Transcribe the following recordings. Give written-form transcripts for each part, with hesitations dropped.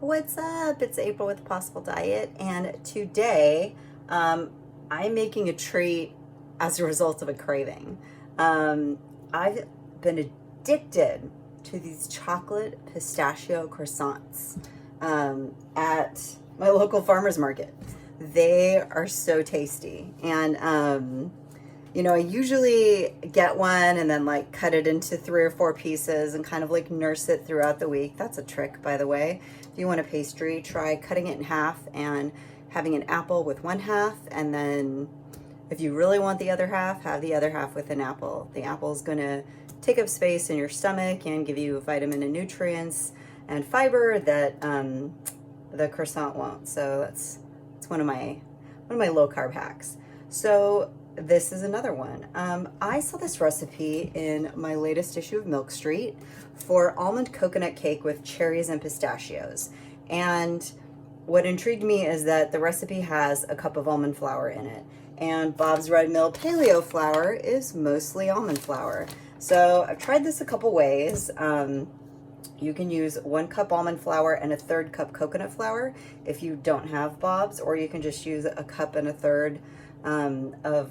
What's up? It's April with Possible Diet, and today I'm making a treat as a result of a craving. I've been addicted to these chocolate pistachio croissants at my local farmer's market. They are so tasty, and I usually get one and then like cut it into 3 or 4 pieces and kind of like nurse it throughout the week. That's a trick, by the way. If you want a pastry, try cutting it in half and having an apple with one half, and then if you really want the other half, have the other half with an apple. The apple is going to take up space in your stomach and give you vitamin and nutrients and fiber that the croissant won't. So that's one of my low carb hacks. So this is another one. I saw this recipe in my latest issue of Milk Street for almond coconut cake with cherries and pistachios. And what intrigued me is that the recipe has a cup of almond flour in it. And Bob's Red Mill Paleo flour is mostly almond flour. So I've tried this a couple ways. You can use 1 cup almond flour and 1/3 cup coconut flour if you don't have Bob's, or you can just use 1 cup and 1/3 of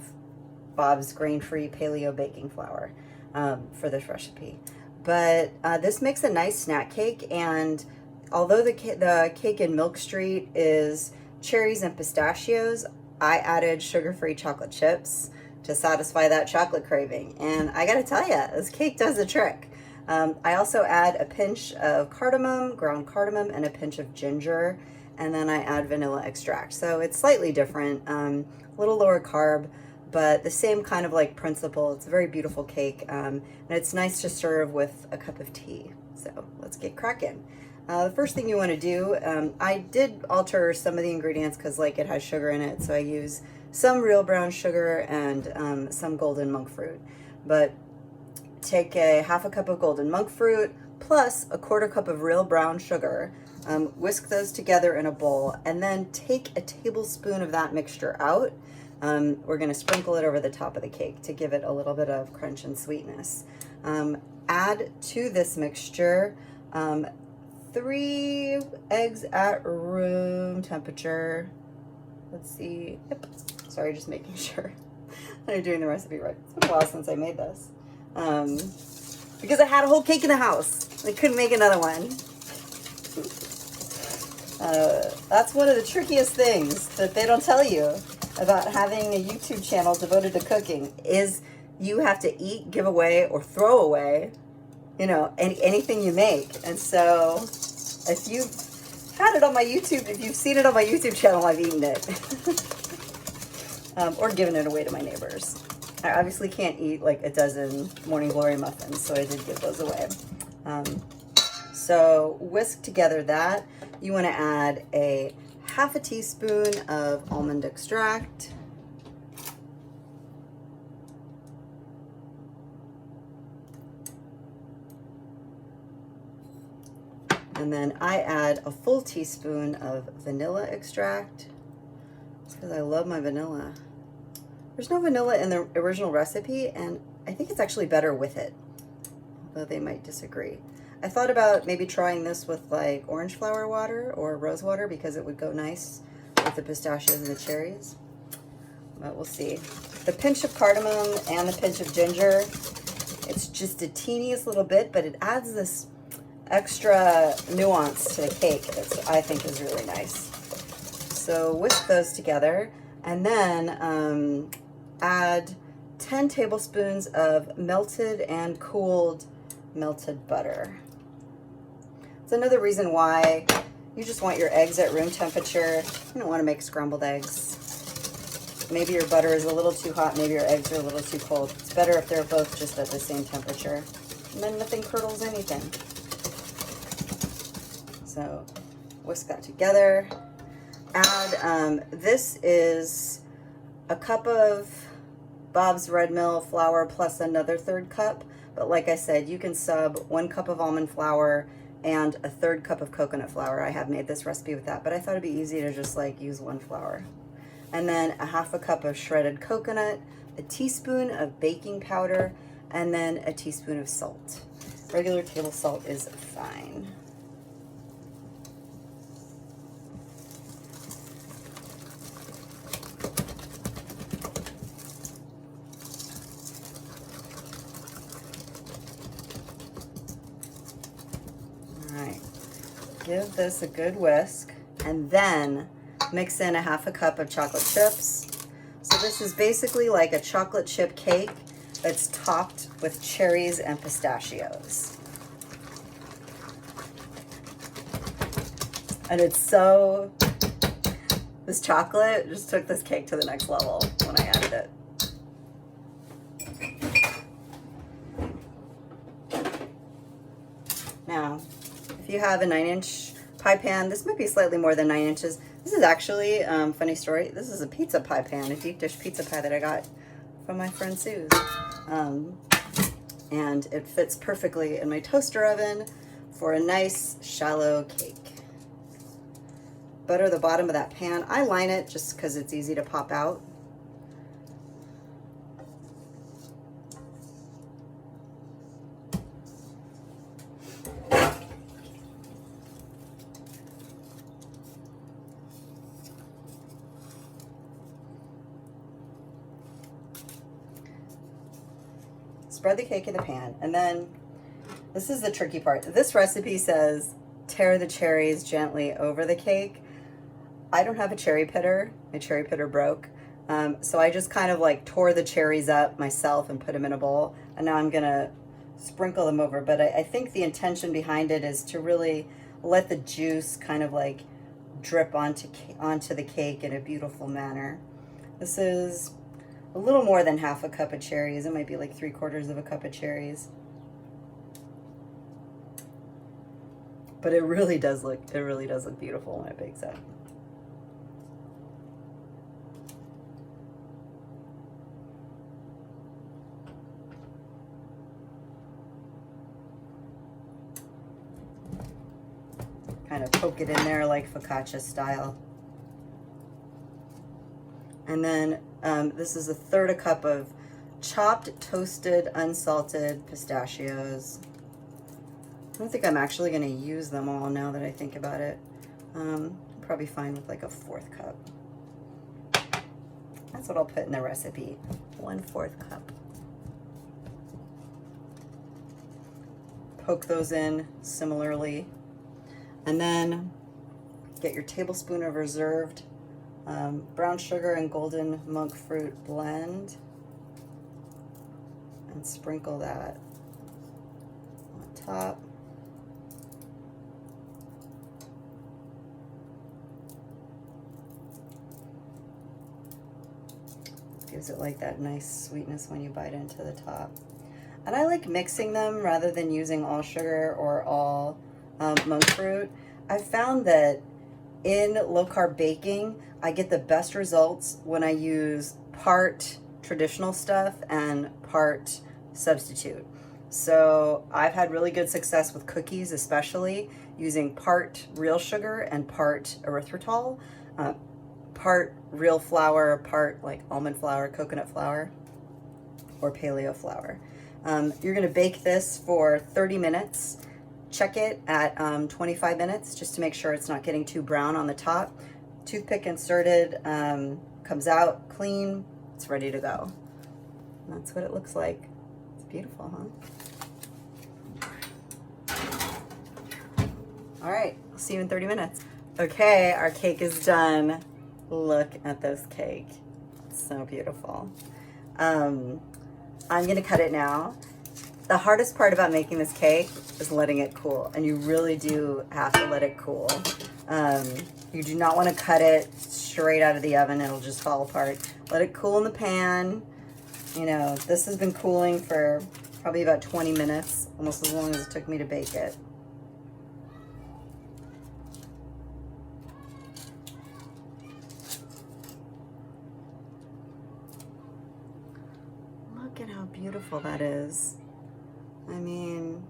Bob's grain-free paleo baking flour for this recipe. But this makes a nice snack cake, and although the cake in Milk Street is cherries and pistachios, I added sugar-free chocolate chips to satisfy that chocolate craving. And I gotta tell you, this cake does the trick. I also add a pinch of cardamom, ground cardamom, and a pinch of ginger, and then I add vanilla extract. So it's slightly different, a little lower carb, but the same kind of like principle. It's a very beautiful cake, and it's nice to serve with a cup of tea. So let's get cracking. The first thing you want to do, I did alter some of the ingredients because like it has sugar in it, so I use some real brown sugar and some golden monk fruit. But take a 1/2 cup of golden monk fruit plus a 1/4 cup of real brown sugar. Whisk those together in a bowl, and then take a tablespoon of that mixture out. We're going to sprinkle it over the top of the cake to give it a little bit of crunch and sweetness. Add to this mixture 3 eggs at room temperature. Let's see. Yep. Sorry, just making sure that I'm doing the recipe right. It's been a while since I made this. Because I had a whole cake in the house. I couldn't make another one. That's one of the trickiest things that they don't tell you about having a YouTube channel devoted to cooking is you have to eat, give away, or throw away, anything you make. And so if you've had it on my YouTube, if you've seen it on my YouTube channel, I've eaten it. Or given it away to my neighbors. I obviously can't eat like a dozen Morning Glory muffins, so I did give those away. So whisk together that. You want to add a 1/2 teaspoon of almond extract. And then I add a full teaspoon of vanilla extract. It's because I love my vanilla. There's no vanilla in the original recipe, and I think it's actually better with it, although they might disagree. I thought about maybe trying this with like orange flower water or rose water because it would go nice with the pistachios and the cherries, but we'll see. The pinch of cardamom and the pinch of ginger, it's just a teeniest little bit, but it adds this extra nuance to the cake that I think is really nice. So whisk those together, and then add 10 tablespoons of melted and cooled melted butter. It's another reason why you just want your eggs at room temperature. You don't want to make scrambled eggs. Maybe your butter is a little too hot, maybe your eggs are a little too cold. It's better if they're both just at the same temperature. And then nothing curdles anything. So whisk that together. Add, this is a cup of Bob's Red Mill flour plus another 1/3 cup. But like I said, you can sub 1 cup of almond flour and 1/3 cup of coconut flour. I have made this recipe with that, but I thought it'd be easy to just like use 1 flour. And then a 1/2 cup of shredded coconut, a teaspoon of baking powder, and then a teaspoon of salt. Regular table salt is fine. give this a good whisk, and then mix in a half a cup of chocolate chips. So this is basically like a chocolate chip cake that's topped with cherries and pistachios. And it's so, this chocolate just took this cake to the next level when I added it. Now, if you have a 9-inch pie pan, this might be slightly more than 9 inches. This is actually, funny story, this is a pizza pie pan, a deep dish pizza pie that I got from my friend Sue's. And it fits perfectly in my toaster oven for a nice shallow cake. Butter the bottom of that pan. I line it just because it's easy to pop out. Spread the cake in the pan, and then this is the tricky part. This recipe says tear the cherries gently over the cake. I don't have a cherry pitter. My cherry pitter broke. So I just kind of like tore the cherries up myself and put them in a bowl, and now I'm gonna sprinkle them over. But I think the intention behind it is to really let the juice kind of like drip onto the cake in a beautiful manner. This is a little more than half a cup of cherries. It might be like 3/4 of a cup of cherries. But it really does look beautiful when it bakes up. Kind of poke it in there like focaccia style. And then this is 1/3 cup of chopped, toasted, unsalted pistachios. I don't think I'm actually going to use them all now that I think about it. Probably fine with like a 1/4 cup. That's what I'll put in the recipe, 1/4 cup. Poke those in similarly. And then get your tablespoon of reserved brown sugar and golden monk fruit blend, and sprinkle that on top. Gives it like that nice sweetness when you bite into the top. And I like mixing them rather than using all sugar or all monk fruit. I've found that in low carb baking, I get the best results when I use part traditional stuff and part substitute. So I've had really good success with cookies, especially using part real sugar and part erythritol, part real flour, part like almond flour, coconut flour, or paleo flour. You're gonna bake this for 30 minutes. Check it at 25 minutes just to make sure it's not getting too brown on the top. Toothpick inserted, comes out clean, it's ready to go. And that's what it looks like. It's beautiful, huh? All right, I'll see you in 30 minutes. Okay, our cake is done. Look at this cake. It's so beautiful. I'm gonna cut it now. The hardest part about making this cake is letting it cool, and you really do have to let it cool. You do not want to cut it straight out of the oven. It'll just fall apart. Let it cool in the pan. You know, this has been cooling for probably about 20 minutes, almost as long as it took me to bake it. Look at how beautiful that is. I mean,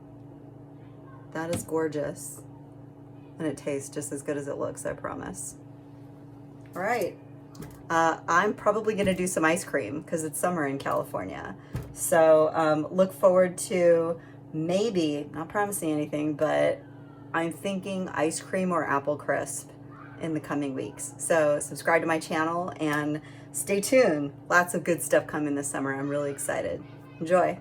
that is gorgeous. And it tastes just as good as it looks, I promise. All right. I'm probably gonna do some ice cream because it's summer in California. So look forward to maybe, not promising anything, but I'm thinking ice cream or apple crisp in the coming weeks. So subscribe to my channel and stay tuned. Lots of good stuff coming this summer. I'm really excited. Enjoy.